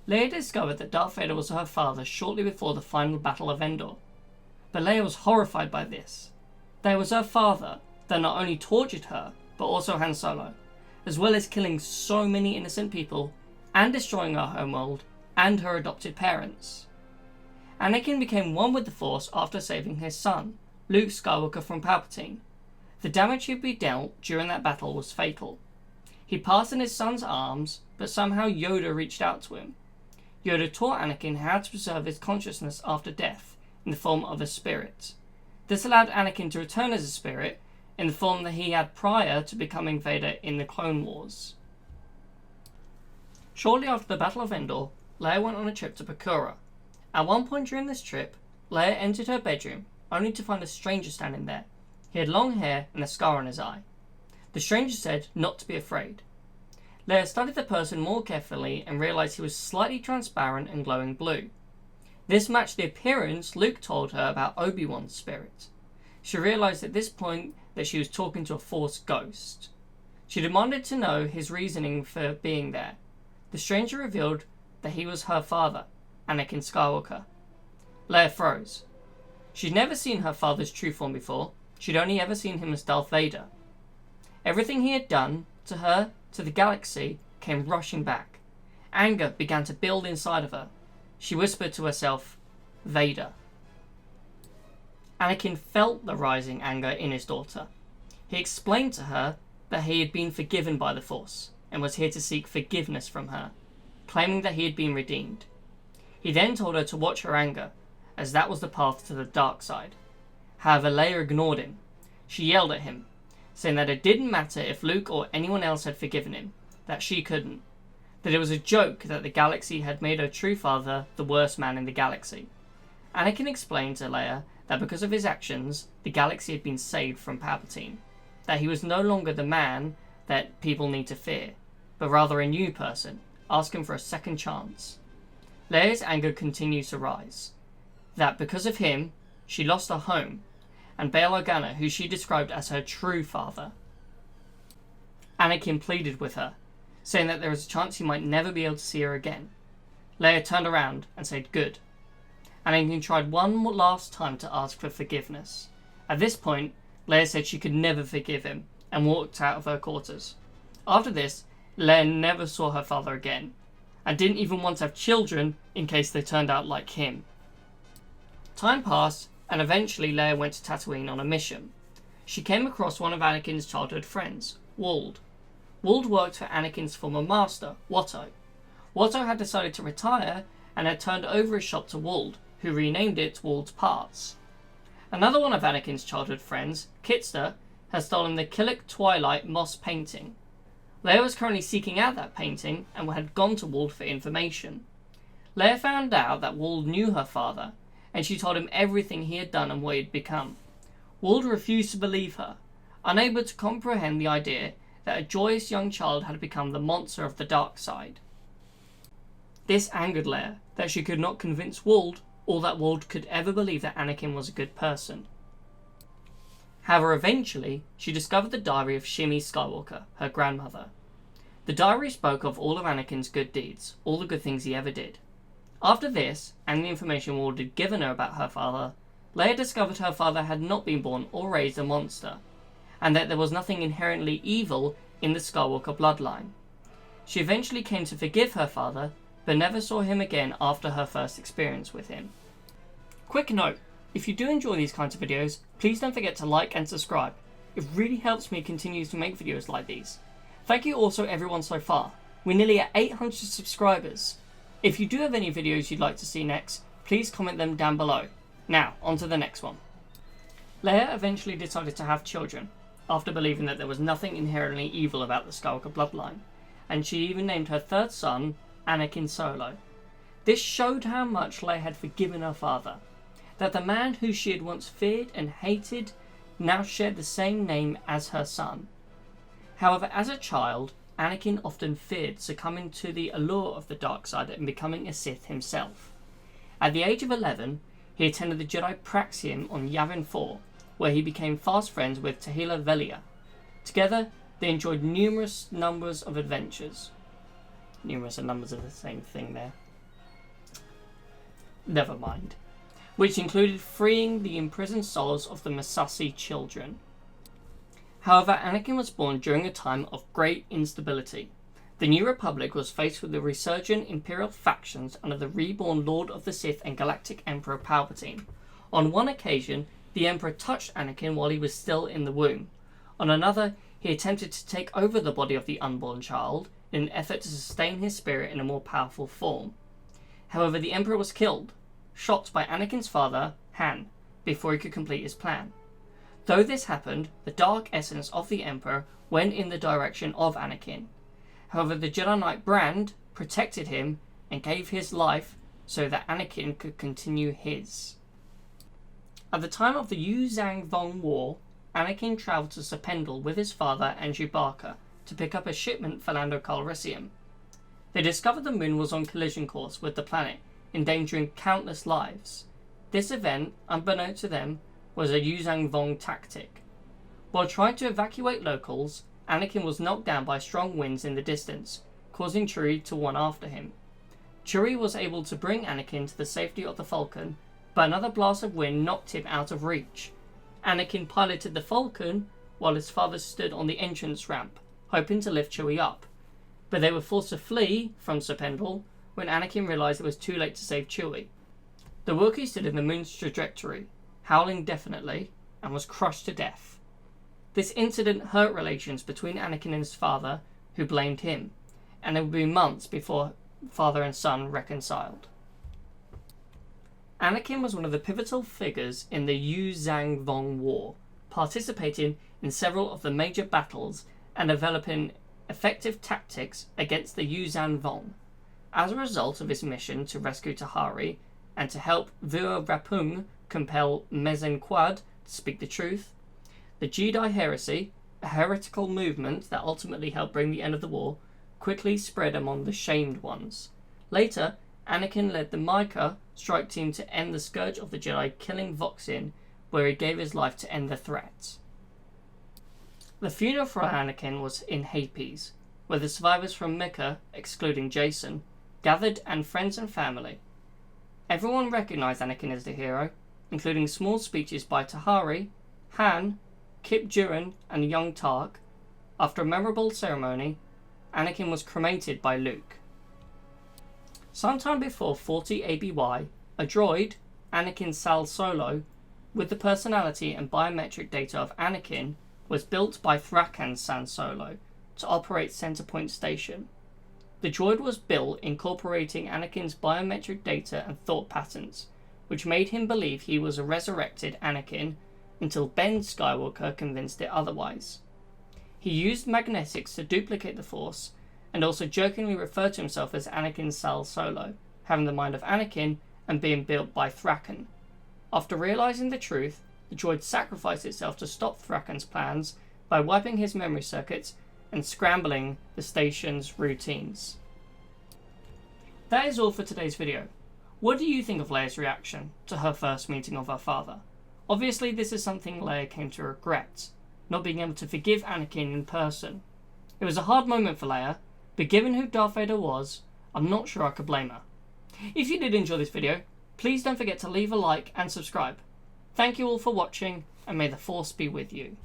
Leia discovered that Darth Vader was her father shortly before the final battle of Endor. But Leia was horrified by this. That it was her father that not only tortured her, but also Han Solo, as well as killing so many innocent people and destroying her homeworld and her adopted parents. Anakin became one with the Force after saving his son, Luke Skywalker, from Palpatine. The damage he'd been dealt during that battle was fatal. He passed in his son's arms, but somehow Yoda reached out to him. Yoda taught Anakin how to preserve his consciousness after death in the form of a spirit. This allowed Anakin to return as a spirit in the form that he had prior to becoming Vader in the Clone Wars. Shortly after the Battle of Endor, Leia went on a trip to Pakura. At one point during this trip, Leia entered her bedroom, only to find a stranger standing there. He had long hair and a scar on his eye. The stranger said not to be afraid. Leia studied the person more carefully and realized he was slightly transparent and glowing blue. This matched the appearance Luke told her about Obi-Wan's spirit. She realized at this point that she was talking to a Force ghost. She demanded to know his reasoning for being there. The stranger revealed that he was her father, Anakin Skywalker. Leia froze. She'd never seen her father's true form before. She'd only ever seen him as Darth Vader. Everything he had done to her, to the galaxy, came rushing back. Anger began to build inside of her. She whispered to herself, Vader. Anakin felt the rising anger in his daughter. He explained to her that he had been forgiven by the Force and was here to seek forgiveness from her, claiming that he had been redeemed. He then told her to watch her anger, as that was the path to the dark side. However, Leia ignored him. She yelled at him, saying that it didn't matter if Luke or anyone else had forgiven him, that she couldn't. That it was a joke that the galaxy had made her true father the worst man in the galaxy. Anakin explained to Leia that because of his actions, the galaxy had been saved from Palpatine. That he was no longer the man that people need to fear, but rather a new person, asking for a second chance. Leia's anger continues to rise. That because of him, she lost her home, and Bail Organa, who she described as her true father. Anakin pleaded with her, saying that there was a chance he might never be able to see her again. Leia turned around and said, good. Anakin tried one last time to ask for forgiveness. At this point, Leia said she could never forgive him, and walked out of her quarters. After this, Leia never saw her father again, and didn't even want to have children in case they turned out like him. Time passed, and eventually Leia went to Tatooine on a mission. She came across one of Anakin's childhood friends, Wald. Wald worked for Anakin's former master, Watto. Watto had decided to retire and had turned over his shop to Wald, who renamed it Wald's Parts. Another one of Anakin's childhood friends, Kitster, had stolen the Killik Twilight moss painting. Leia was currently seeking out that painting and had gone to Wald for information. Leia found out that Wald knew her father, and she told him everything he had done and what he had become. Wald refused to believe her, unable to comprehend the idea that a joyous young child had become the monster of the dark side. This angered Leia, that she could not convince Wald, or that Wald could ever believe that Anakin was a good person. However, eventually, she discovered the diary of Shmi Skywalker, her grandmother. The diary spoke of all of Anakin's good deeds, all the good things he ever did. After this, and the information Wald had given her about her father, Leia discovered her father had not been born or raised a monster, and that there was nothing inherently evil in the Skywalker bloodline. She eventually came to forgive her father, but never saw him again after her first experience with him. Quick note, if you do enjoy these kinds of videos, please don't forget to like and subscribe. It really helps me continue to make videos like these. Thank you also everyone so far. We're nearly at 800 subscribers. If you do have any videos you'd like to see next, please comment them down below. Now, on to the next one. Leia eventually decided to have children, after believing that there was nothing inherently evil about the Skywalker bloodline, and she even named her third son Anakin Solo. This showed how much Leia had forgiven her father, that the man who she had once feared and hated now shared the same name as her son. However, as a child, Anakin often feared succumbing to the allure of the dark side and becoming a Sith himself. At the age of 11, he attended the Jedi Praxium on Yavin 4, where he became fast friends with Tahila Velia. Together, they enjoyed numerous numbers of adventures. Numerous numbers of the same thing there. never mind, which included freeing the imprisoned souls of the Massassi children. However, Anakin was born during a time of great instability. The New Republic was faced with the resurgent Imperial factions under the reborn Lord of the Sith and Galactic Emperor Palpatine. On one occasion, the Emperor touched Anakin while he was still in the womb. On another, he attempted to take over the body of the unborn child in an effort to sustain his spirit in a more powerful form. However, the Emperor was killed, shot by Anakin's father, Han, before he could complete his plan. Though this happened, the dark essence of the Emperor went in the direction of Anakin. However, the Jedi Knight Brand protected him and gave his life so that Anakin could continue his. At the time of the Yuuzhan Vong War, Anakin travelled to Sependal with his father and Chewbacca to pick up a shipment for Lando Calrissian. They discovered the moon was on collision course with the planet, endangering countless lives. This event, unbeknownst to them, was a Yuuzhan Vong tactic. While trying to evacuate locals, Anakin was knocked down by strong winds in the distance, causing Chewie to run after him. Chewie was able to bring Anakin to the safety of the Falcon, but another blast of wind knocked him out of reach. Anakin piloted the Falcon while his father stood on the entrance ramp, hoping to lift Chewie up. But they were forced to flee from Sependal when Anakin realized it was too late to save Chewie. The Wookiee stood in the moon's trajectory, howling deafeningly, and was crushed to death. This incident hurt relations between Anakin and his father, who blamed him, and it would be months before father and son reconciled. Anakin was one of the pivotal figures in the Yuuzhan Vong War, participating in several of the major battles and developing effective tactics against the Yuuzhan Vong. As a result of his mission to rescue Tahari and to help Vua Rapung compel Mesen Quad to speak the truth, the Jedi heresy, a heretical movement that ultimately helped bring the end of the war, quickly spread among the shamed ones. Later, Anakin led the Micah strike team to end the scourge of the Jedi, killing Voxin, where he gave his life to end the threat. The funeral for Anakin was in Hapes, where the survivors from Mecca, excluding Jason, gathered and friends and family. Everyone recognized Anakin as the hero, including small speeches by Tahari, Han, Kip Duran, and young Tark. After a memorable ceremony, Anakin was cremated by Luke. Sometime before 40 ABY, a droid, Anakin Solo, with the personality and biometric data of Anakin, was built by Thrakan San Solo to operate Centerpoint Station. The droid was built incorporating Anakin's biometric data and thought patterns, which made him believe he was a resurrected Anakin until Ben Skywalker convinced it otherwise. He used magnetics to duplicate the Force and also jokingly referred to himself as Anakin Solo, having the mind of Anakin and being built by Thrakan. After realizing the truth, the droid sacrificed itself to stop Thrakan's plans by wiping his memory circuits and scrambling the station's routines. That is all for today's video. What do you think of Leia's reaction to her first meeting of her father? Obviously, this is something Leia came to regret, not being able to forgive Anakin in person. It was a hard moment for Leia, but given who Darth Vader was, I'm not sure I could blame her. If you did enjoy this video, please don't forget to leave a like and subscribe. Thank you all for watching, and may the Force be with you.